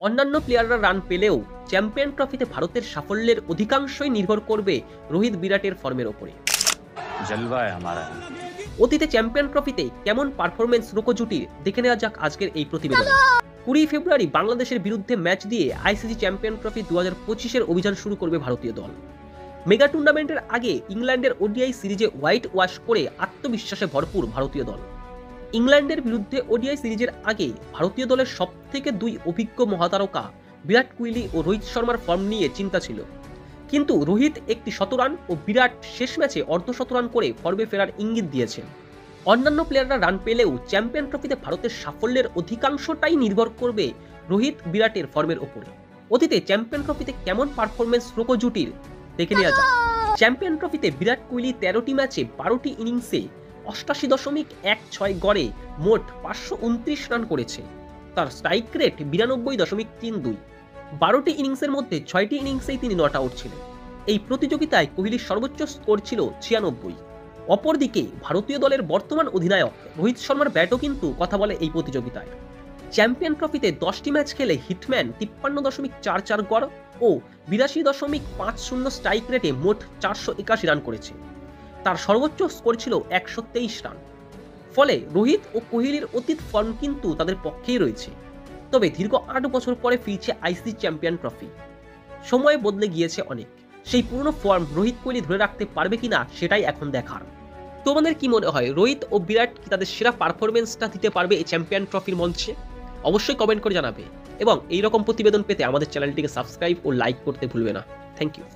অন্যান্য প্লেয়াররা রান পেলেও চ্যাম্পিয়ন ট্রফিতে ভারতের সাফল্যের অধিকাংশই নির্ভর করবে রোহিত বিরাটের ফর্মের ওপরে। জলওয়া है हमारा। অতীতে চ্যাম্পিয়ন ট্রফিতে কেমন পারফরমেন্স রোকো জুটির দেখে নেওয়া যাক আজকের এই প্রতিবেদনে। 20 ফেব্রুয়ারি বাংলাদেশের বিরুদ্ধে ম্যাচ দিয়ে আইসিসি চ্যাম্পিয়ন ট্রফি 2025-এর অভিযান শুরু করবে ভারতীয় দল। মেগা টুর্নামেন্টের আগে ইংল্যান্ডের ওডিআই সিরিজে হোয়াইট ওয়াশ করে আত্মবিশ্বাসে ভরপুর ভারতীয় দল। ইংল্যান্ডের বিরুদ্ধে ওডিআই সিরিজের আগে ভারতীয় দলের সবথেকে দুই অভিজ্ঞ মহাতারকা বিরাট কোহলি ও রোহিত শর্মার ফর্ম নিয়ে চিন্তা ছিল, কিন্তু রোহিত একটি শতরান ও বিরাট শেষ ম্যাচে অর্ধশতরান করে ফর্মে ফেরার ইঙ্গিত দিয়েছেন। অন্যান্য প্লেয়াররা রান পেলেও চ্যাম্পিয়ন ট্রফিতে ভারতের সাফল্যের অধিকাংশটাই নির্ভর করবে রোহিত বিরাটের ফর্মের ওপরে। অতীতে চ্যাম্পিয়ন ট্রফিতে কেমন পারফরমেন্স রোকো জুটির দেখে নেওয়া যাক। চ্যাম্পিয়ন ট্রফিতে বিরাট কোহলি 13টি ম্যাচে 12টি ইনিংসে 88.16 গড়ে মোট 529 রান করেছে। তার স্ট্রাইক রেট 92.32। 12টি ইনিংসের মধ্যে 6টি ইনিংসেই তিনি নট আউট ছিলেন। এই প্রতিযোগিতায় কোহলির সর্বোচ্চ স্কোর ছিল 96। অপরদিকে ভারতীয় দলের বর্তমান অধিনায়ক রোহিত শর্মার ব্যাটও কিন্তু কথা বলে এই প্রতিযোগিতায়। চ্যাম্পিয়ন ট্রফিতে 10টি ম্যাচ খেলে হিটম্যান 53.44 গড় ও 82.50 স্ট্রাইক রেটে মোট 481 রান করেছে। তার সর্বোচ্চ স্কোর ছিল 123 রান। ফলে রোহিত ও কোহলির অতীত ফর্ম কিন্তু তাদের পক্ষেই রয়েছে। তবে দীর্ঘ 8 বছর পরে ফিরছে আইসিসি চ্যাম্পিয়ন ট্রফি। সময় বদলে গিয়েছে অনেক, সেই পুরনো ফর্ম রোহিত কোহলি ধরে রাখতে পারবে কিনা সেটাই এখন দেখার। তোমাদের কি মনে হয়, রোহিত ও বিরাট কি তাদের সেরা পারফরমেন্সটা দিতে পারবে এই চ্যাম্পিয়ন ট্রফির মঞ্চে? অবশ্যই কমেন্ট করে জানাবে এবং এই রকম প্রতিবেদন পেতে আমাদের চ্যানেলটিকে সাবস্ক্রাইব ও লাইক করতে ভুলবে না। Thank you.